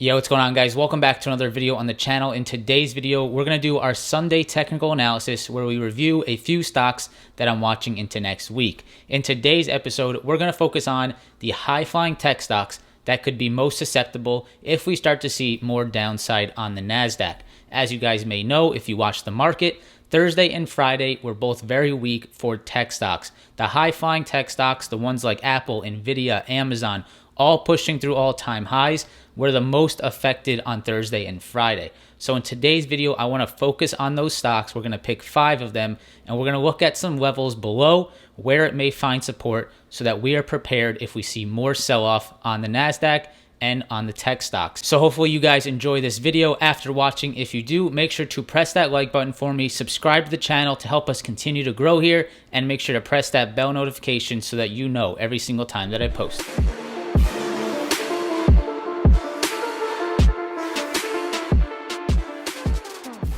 Yo, what's going on, guys? Welcome back to another video on the channel. In today's video, we're going to do our Sunday technical analysis where we review a few stocks that I'm watching into next week. In today's episode, we're going to focus on the high-flying tech stocks that could be most susceptible if we start to see more downside on the NASDAQ. As you guys may know, if you watch the market, Thursday and Friday were both very weak for tech stocks. The high-flying tech stocks, the ones like Apple, NVDA, Amazon, all pushing through all-time highs, were the most affected on Thursday and Friday. So in today's video, I want to focus on those stocks. We're going to pick 5 of them, and we're going to look at some levels below where it may find support so that we are prepared if we see more sell-off on the NASDAQ and on the tech stocks. So hopefully you guys enjoy this video after watching. If you do, make sure to press that like button for me, subscribe to the channel to help us continue to grow here, and make sure to press that bell notification so that you know every single time that I post.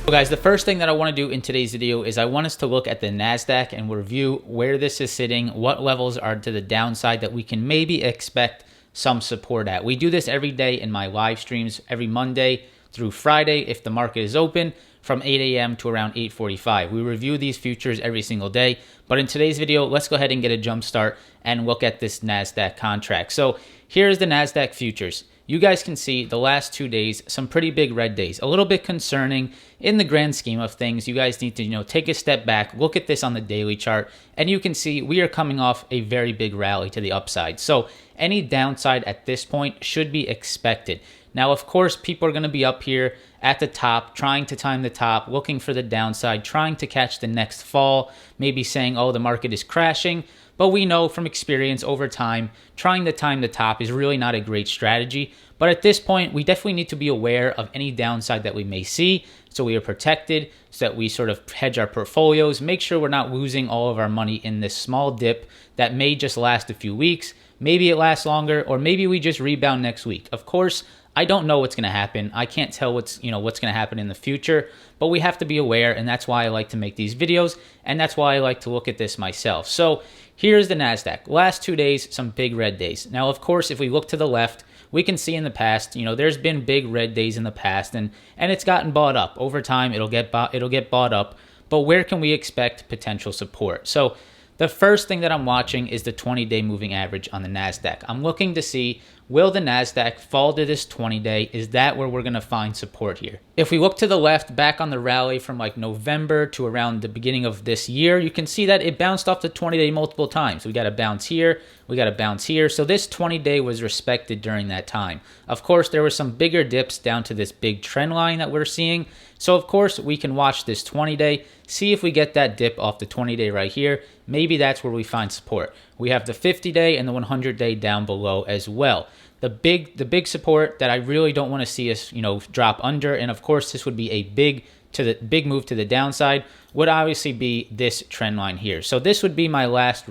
So guys, the first thing that I want to do in today's video is I want us to look at the NASDAQ and review where this is sitting, what levels are to the downside that we can maybe expect some support at. We do this every day in my live streams, every Monday through Friday if the market is open, from 8 a.m. to around 8:45. We review these futures every single day, but in today's video, let's go ahead and get a jump start and look at this NASDAQ contract. So here's the NASDAQ futures. You guys can see the last 2 days, some pretty big red days. A little bit concerning in the grand scheme of things. You guys need to, take a step back, look at this on the daily chart, and you can see we are coming off a very big rally to the upside. So any downside at this point should be expected. Now, of course, people are going to be up here at the top, trying to time the top, looking for the downside, trying to catch the next fall, maybe saying, oh, the market is crashing. But we know from experience over time, trying to time the top is really not a great strategy. But at this point, we definitely need to be aware of any downside that we may see so we are protected, so that we sort of hedge our portfolios, make sure we're not losing all of our money in this small dip that may just last a few weeks. Maybe it lasts longer, or maybe we just rebound next week. Of course, I don't know what's going to happen. I can't tell what's going to happen in the future, but we have to be aware, and that's why I like to make these videos, and that's why I like to look at this myself. So here's the NASDAQ. Last 2 days, some big red days. Now, of course, if we look to the left, we can see in the past, there's been big red days in the past, and it's gotten bought up. Over time, it'll get bought up, but where can we expect potential support? So the first thing that I'm watching is the 20-day moving average on the NASDAQ. I'm looking to see, will the NASDAQ fall to this 20-day? Is that where we're going to find support here? If we look to the left, back on the rally from like November to around the beginning of this year, you can see that it bounced off the 20-day multiple times. We got a bounce here, we got a bounce here. So this 20-day was respected during that time. Of course, there were some bigger dips down to this big trend line that we're seeing. So of course, we can watch this 20-day, see if we get that dip off the 20-day right here. Maybe that's where we find support. We have the 50-day and the 100-day down below as well. The big support that I really don't want to see us, drop under, and of course this would be a big move to the downside, would obviously be this trend line here. So this would be my last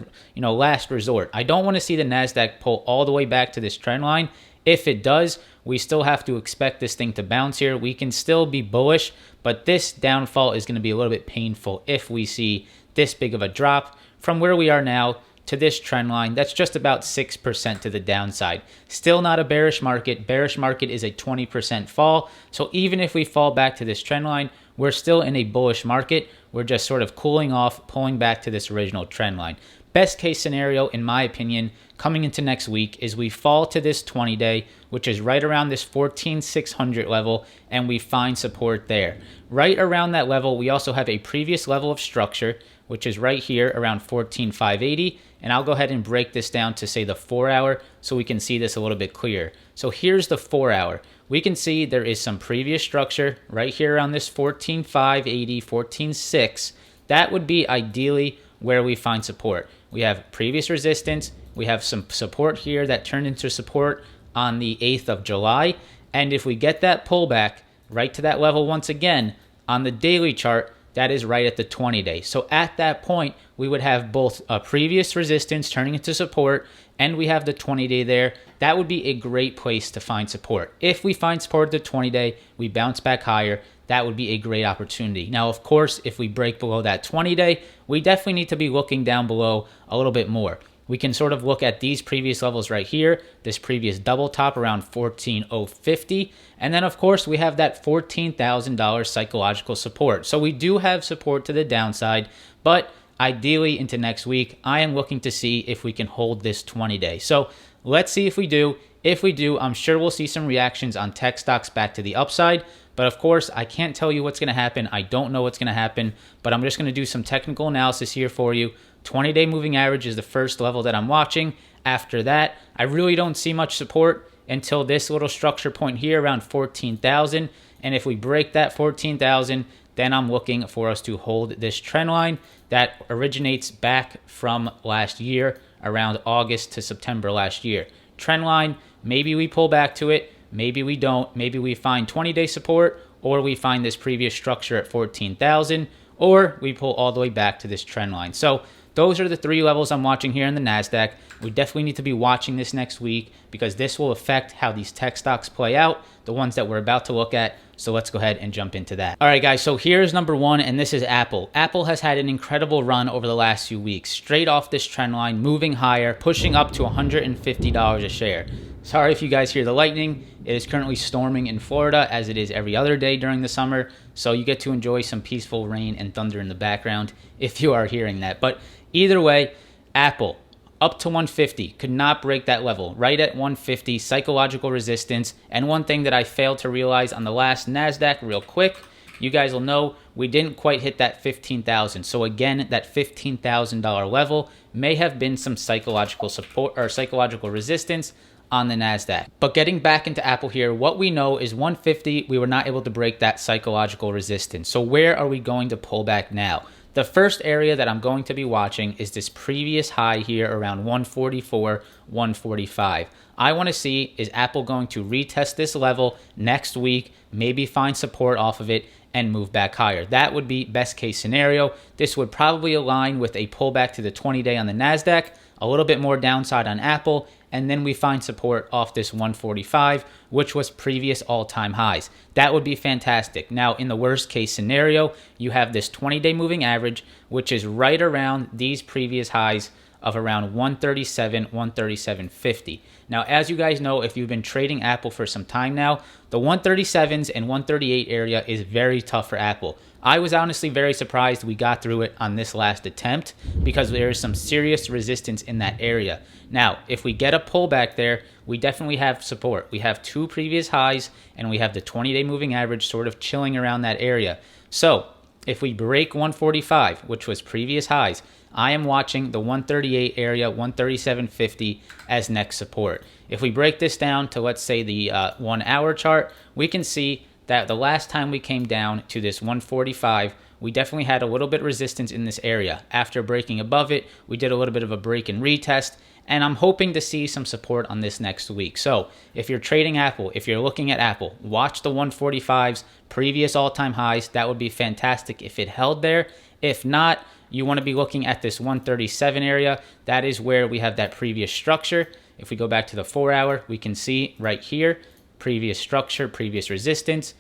resort. I don't want to see the NASDAQ pull all the way back to this trend line. If it does, we still have to expect this thing to bounce here. We can still be bullish, but this downfall is going to be a little bit painful if we see this big of a drop from where we are now to this trend line. That's just about 6% to the downside. Still not a bearish market. Bearish market is a 20% fall. So even if we fall back to this trend line, we're still in a bullish market. We're just sort of cooling off, pulling back to this original trend line. Best case scenario, in my opinion, coming into next week is we fall to this 20-day, which is right around this 14,600 level, and we find support there. Right around that level, we also have a previous level of structure, which is right here around 14,580. And I'll go ahead and break this down to, say, the 4-hour so we can see this a little bit clearer. So here's the 4-hour. We can see there is some previous structure right here around this 14,580, 14,600. That would be ideally where we find support. We have previous resistance. We have some support here that turned into support on the 8th of July. And if we get that pullback right to that level once again on the daily chart, that is right at the 20-day. So at that point, we would have both a previous resistance turning into support, and we have the 20-day there. That would be a great place to find support. If we find support at the 20-day, we bounce back higher. That would be a great opportunity. Now, of course, if we break below that 20-day, we definitely need to be looking down below a little bit more. we can sort of look at these previous levels right here, this previous double top around 14,050. And then of course we have that $14,000 psychological support. So we do have support to the downside, but ideally into next week, I am looking to see if we can hold this 20-day. So let's see if we do. If we do, I'm sure we'll see some reactions on tech stocks back to the upside. But of course, I can't tell you what's going to happen. I don't know what's going to happen, but I'm just going to do some technical analysis here for you. 20-day moving average is the first level that I'm watching. After that, I really don't see much support until this little structure point here around 14,000. And if we break that 14,000, then I'm looking for us to hold this trend line that originates back from last year, around August to September last year. Trend line, maybe we pull back to it, maybe we don't. Maybe we find 20-day support, or we find this previous structure at 14,000, or we pull all the way back to this trend line. So those are the three levels I'm watching here in the NASDAQ. We definitely need to be watching this next week because this will affect how these tech stocks play out, the ones that we're about to look at. So let's go ahead and jump into that. All right, guys, so here's number one, and this is Apple. Apple has had an incredible run over the last few weeks, straight off this trend line, moving higher, pushing up to $150 a share. Sorry if you guys hear the lightning. It is currently storming in Florida, as it is every other day during the summer. So you get to enjoy some peaceful rain and thunder in the background if you are hearing that. But either way, Apple up to 150, could not break that level. Right at 150, psychological resistance. And one thing that I failed to realize on the last NASDAQ real quick, you guys will know we didn't quite hit that 15,000. So again, that $15,000 level may have been some psychological support or psychological resistance on the NASDAQ. But getting back into Apple here, what we know is 150, we were not able to break that psychological resistance. So where are we going to pull back now? The first area that I'm going to be watching is this previous high here around 144, 145. I want to see, is Apple going to retest this level next week, maybe find support off of it and move back higher? That would be best case scenario. This would probably align with a pullback to the 20-day on the NASDAQ, a little bit more downside on Apple, and then we find support off this 145, which was previous all-time highs. That would be fantastic. Now, in the worst case scenario, you have this 20-day moving average, which is right around these previous highs of around 137, 137.50. Now, as you guys know, if you've been trading Apple for some time now, the 137s and 138 area is very tough for Apple. I was honestly very surprised we got through it on this last attempt because there is some serious resistance in that area. Now, if we get a pullback there, we definitely have support. We have two previous highs and we have the 20-day moving average sort of chilling around that area. So if we break 145, which was previous highs, I am watching the 138 area, 137.50 as next support. If we break this down to, let's say, the 1 hour chart, we can see that the last time we came down to this 145, we definitely had a little bit of resistance in this area. After breaking above it, we did a little bit of a break and retest, and I'm hoping to see some support on this next week. So if you're trading Apple, if you're looking at Apple, watch the 145's previous all-time highs. That would be fantastic if it held there. If not, you want to be looking at this 137 area. That is where we have that previous structure. If we go back to the 4 hour, we can see right here, previous structure, previous resistance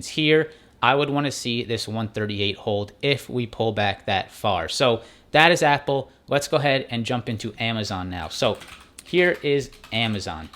here. I would want to see this 138 hold if we pull back that far. So that is Apple. Let's go ahead and jump into Amazon now. So here is Amazon.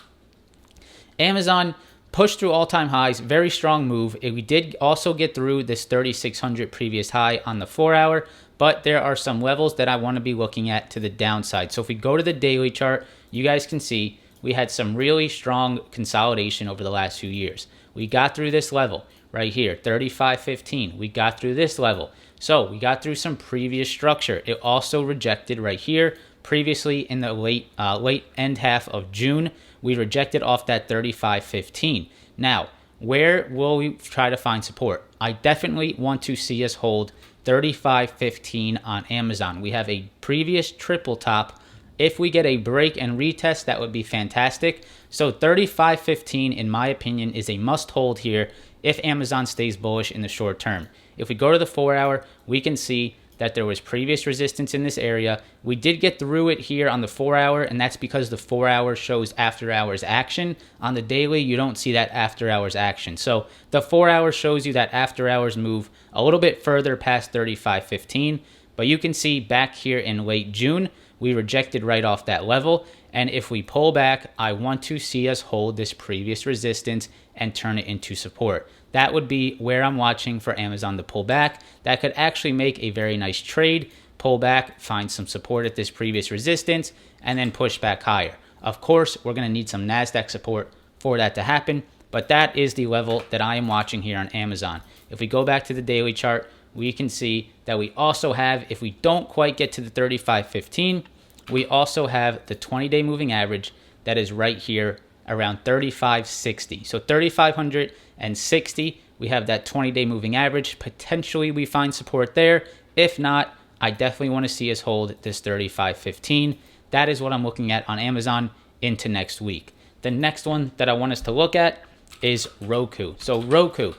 Amazon pushed through all-time highs, very strong move. We did also get through this 3,600 previous high on the 4 hour, but there are some levels that I want to be looking at to the downside. So if we go to the daily chart, you guys can see we had some really strong consolidation over the last few years. We got through this level right here, 35.15. We got through this level. So we got through some previous structure. It also rejected right here. Previously in the late end half of June, we rejected off that 35.15. Now, where will we try to find support? I definitely want to see us hold 35.15 on Amazon. We have a previous triple top. If we get a break and retest, that would be fantastic. So 35.15, in my opinion, is a must hold here if Amazon stays bullish in the short term. If we go to the 4 hour, we can see that there was previous resistance in this area. We did get through it here on the 4 hour, and that's because the 4 hour shows after hours action. On the daily, you don't see that after hours action. So the 4 hour shows you that after hours move a little bit further past 35.15. But you can see back here in late June, We rejected right off that level. And if we pull back, I want to see us hold this previous resistance and turn it into support. That would be where I'm watching for Amazon to pull back. That could actually make a very nice trade. Pull back, find some support at this previous resistance, and then push back higher. Of course, we're going to need some NASDAQ support for that to happen, but that is the level that I am watching here on Amazon. If we go back to the daily chart, we can see that we also have, if we don't quite get to the 35.15, we also have the 20-day moving average that is right here around 35.60. So 3,560, we have that 20-day moving average. Potentially we find support there. If not, I definitely want to see us hold this 35.15. That is what I'm looking at on Amazon into next week. The next one that I want us to look at is ROKU. So ROKU,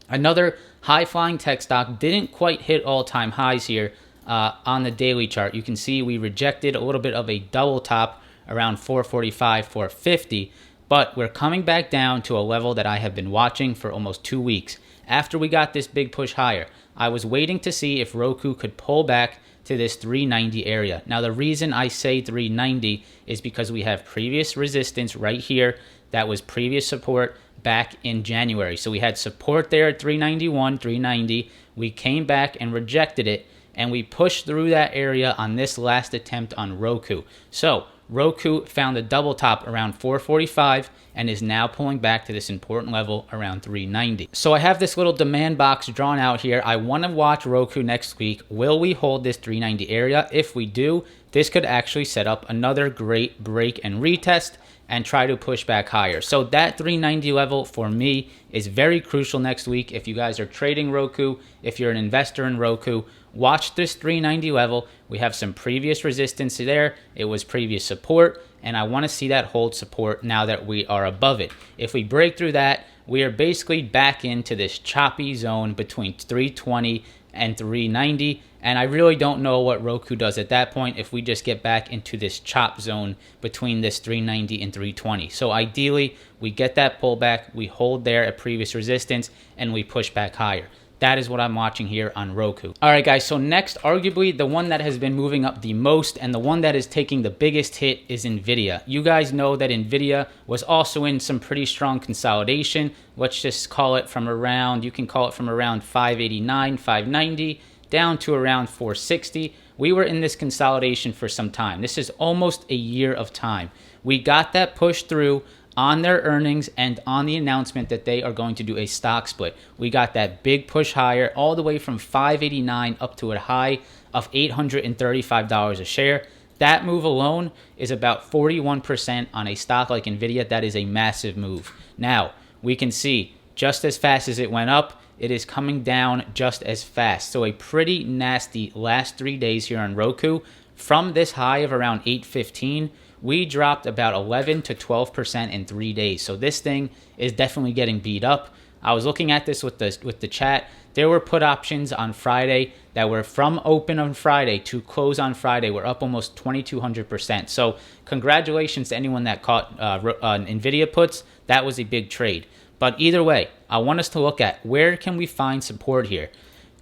another high-flying tech stock, didn't quite hit all-time highs here on the daily chart. You can see we rejected a little bit of a double top around 445, 450, but we're coming back down to a level that I have been watching for almost 2 weeks. After we got this big push higher, I was waiting to see if ROKU could pull back to this 390 area. Now, the reason I say 390 is because we have previous resistance right here that was previous support back in January. So we had support there at 391, 390. We came back and rejected it, and we pushed through that area on this last attempt on ROKU. So ROKU found a double top around 445 and is now pulling back to this important level around 390. So I have this little demand box drawn out here. I want to watch ROKU next week. Will we hold this 390 area? If we do, this could actually set up another great break and retest and try to push back higher. So that 390 level for me is very crucial next week. If you guys are trading ROKU, if you're an investor in ROKU, watch this 390 level. We have some previous resistance there. It was previous support, and I want to see that hold support now that we are above it. If we break through that, we are basically back into this choppy zone between 320 and 390, and I really don't know what ROKU does at that point if we just get back into this chop zone between this 390 and 320. So ideally, we get that pullback, we hold there at previous resistance, and we push back higher. That is what I'm watching here on ROKU. All right, guys, so next, arguably the one that has been moving up the most and the one that is taking the biggest hit is NVIDIA. You guys know that NVIDIA was also in some pretty strong consolidation. Let's just call it from around, you can call it from around 589, 590, down to around 460. We were in this consolidation for some time. This is almost a year of time. We got that push through on their earnings and on the announcement that they are going to do a stock split. We got that big push higher all the way from 589 up to a high of $835 a share. That move alone is about 41% on a stock like NVIDIA. That is a massive move. Now, we can see just as fast as it went up, it is coming down just as fast. So a pretty nasty last 3 days here on ROKU. From this high of around 815, we dropped about 11 to 12% in 3 days. So this thing is definitely getting beat up. I was looking at this with the chat. There were put options on Friday that were from open on Friday to close on Friday. We're up almost 2,200%. So congratulations to anyone that caught NVIDIA puts. That was a big trade. But either way, I want us to look at where can we find support here.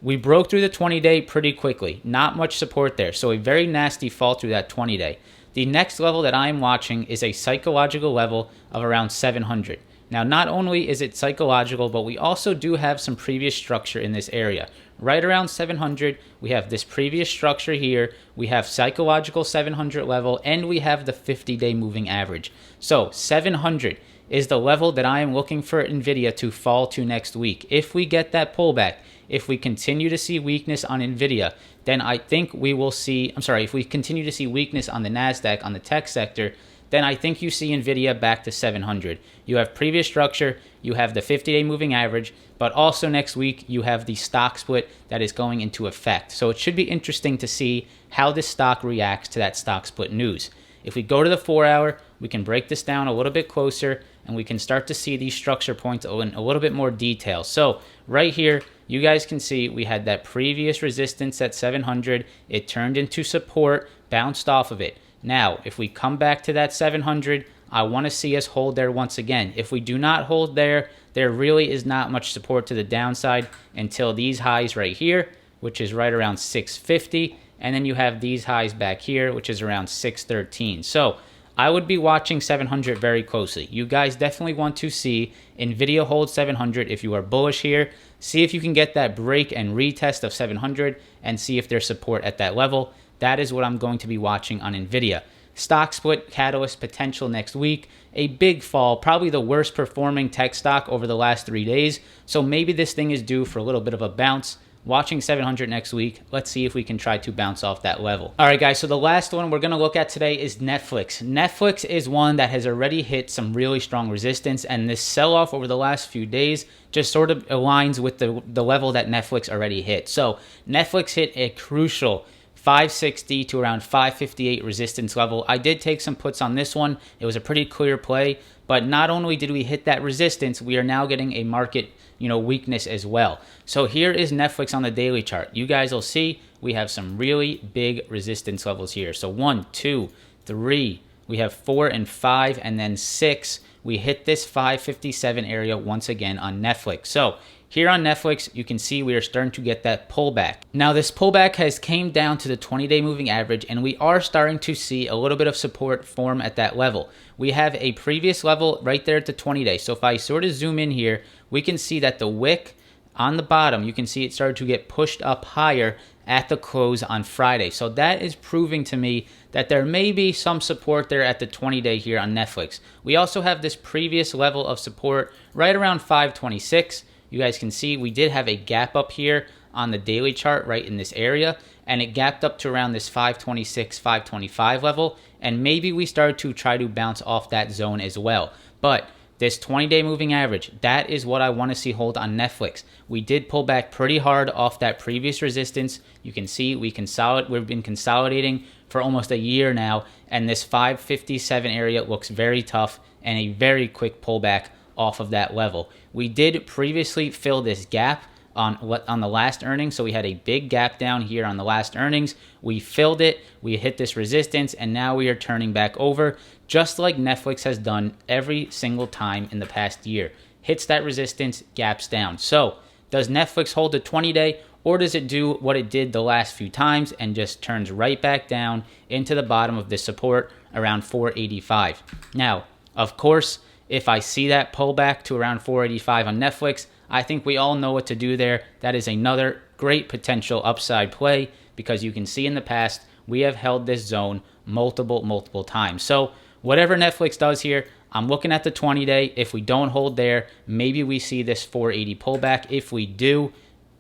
We broke through the 20-day pretty quickly. Not much support there. So a very nasty fall through that 20-day. The next level that I'm watching is a psychological level of around 700. Now, not only is it psychological, but we also do have some previous structure in this area. Right around 700, we have this previous structure here. We have psychological 700 level, and we have the 50-day moving average. So 700 is the level that I am looking for NVIDIA to fall to next week. If we get that pullback, if we continue to see weakness on NVIDIA, then I think we will see, if we continue to see weakness on the NASDAQ, on the tech sector, then I think you see NVIDIA back to 700. You have previous structure, you have the 50-day moving average, but also next week you have the stock split that is going into effect. So it should be interesting to see how this stock reacts to that stock split news. If we go to the 4-hour, we can break this down a little bit closer, and we can start to see these structure points in a little bit more detail. So right here, you guys can see we had that previous resistance at 700. It turned into support, bounced off of it. Now, if we come back to that 700, I want to see us hold there once again. If we do not hold there, there really is not much support to the downside until these highs right here, which is right around 650. And then you have these highs back here, which is around 613. So I would be watching 700 very closely. You guys definitely want to see NVIDIA hold 700 if you are bullish here. See if you can get that break and retest of 700 and see if there's support at that level. That is what I'm going to be watching on NVIDIA. Stock split catalyst potential next week. A big fall, probably the worst performing tech stock over the last 3 days. So maybe this thing is due for a little bit of a bounce. Watching 700 next week. Let's see if we can try to bounce off that level. All right, guys, so the last one we're going to look at today is Netflix. Netflix is one that has already hit some really strong resistance, and this sell-off over the last few days just sort of aligns with the level that Netflix already hit. So Netflix hit a crucial 560 to around 558 resistance level. I did take some puts on this one. It was a pretty clear play, but not only did we hit that resistance, we are now getting a market weakness as well. So here is Netflix on the daily chart. You guys will see we have some really big resistance levels here. So 1, 2, 3, we have 4 and 5, and then 6. We hit this 557 area once again on Netflix. So here on Netflix, you can see we are starting to get that pullback. Now this pullback has came down to the 20-day moving average, and we are starting to see a little bit of support form at that level. We have a previous level right there at the 20-day. So if I sort of zoom in here, we can see that the wick on the bottom, you can see it started to get pushed up higher at the close on Friday. So that is proving to me that there may be some support there at the 20-day here on Netflix. We also have this previous level of support right around 526. You guys can see we did have a gap up here on the daily chart right in this area, and it gapped up to around this 526, 525 level, and maybe we started to try to bounce off that zone as well. But this 20-day moving average, that is what I want to see hold on Netflix. We did pull back pretty hard off that previous resistance. You can see we've been consolidating for almost a year now, and this 557 area looks very tough and a very quick pullback off of that level. We did previously fill this gap on the last earnings, so we had a big gap down here on the last earnings. We filled it, we hit this resistance, and now we are turning back over, just like Netflix has done every single time in the past year. Hits that resistance, gaps down. So does Netflix hold the 20-day, or does it do what it did the last few times and just turns right back down into the bottom of this support around 485? Now, of course, if I see that pullback to around 485 on Netflix, I think we all know what to do there. That is another great potential upside play, because you can see in the past we have held this zone multiple times. So whatever Netflix does here, I'm looking at the 20-day. If we don't hold there, maybe we see this 480 pullback. If we do,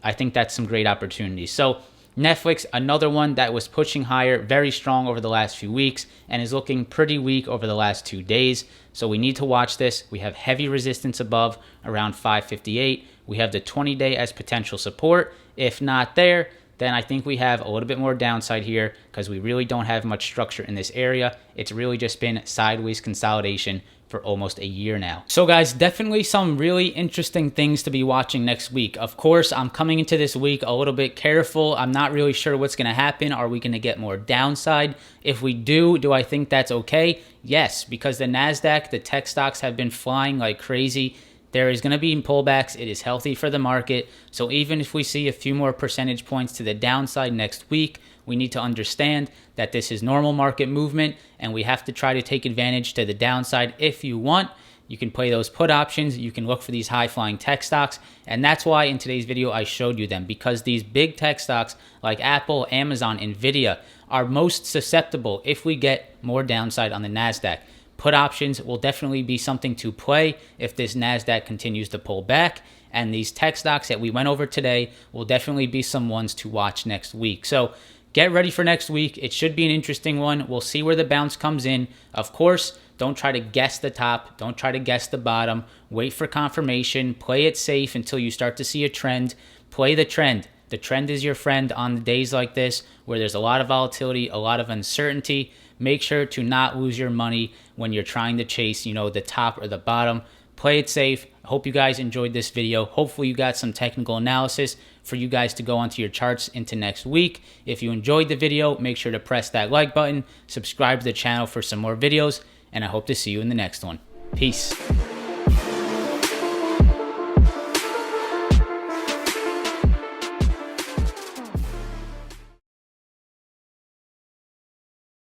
I think that's some great opportunities. So Netflix, another one that was pushing higher, very strong over the last few weeks, and is looking pretty weak over the last 2 days. So we need to watch this. We have heavy resistance above around 558. We have the 20-day as potential support. If not there, then I think we have a little bit more downside here, because we really don't have much structure in this area. It's really just been sideways consolidation for almost a year now. So guys, definitely some really interesting things to be watching next week. Of course, I'm coming into this week a little bit careful. I'm not really sure what's going to happen. Are we going to get more downside? If we do I think that's okay? Yes, because the NASDAQ, the tech stocks have been flying like crazy. There is going to be pullbacks. It is healthy for the market. So even if we see a few more percentage points to the downside next week, we need to understand that this is normal market movement, and we have to try to take advantage to the downside. If you want, you can play those put options. You can look for these high-flying tech stocks, and that's why in today's video I showed you them, because these big tech stocks like Apple, Amazon, NVIDIA are most susceptible if we get more downside on the NASDAQ. Put options will definitely be something to play if this NASDAQ continues to pull back, and these tech stocks that we went over today will definitely be some ones to watch next week. So get ready for next week. It should be an interesting one. We'll see where the bounce comes in. Of course, don't try to guess the top. Don't try to guess the bottom. Wait for confirmation. Play it safe until you start to see a trend. Play the trend. The trend is your friend on days like this where there's a lot of volatility, a lot of uncertainty. Make sure to not lose your money when you're trying to chase, the top or the bottom. Play it safe. I hope you guys enjoyed this video. Hopefully you got some technical analysis for you guys to go onto your charts into next week. If you enjoyed the video, make sure to press that like button, subscribe to the channel for some more videos, and I hope to see you in the next one. Peace.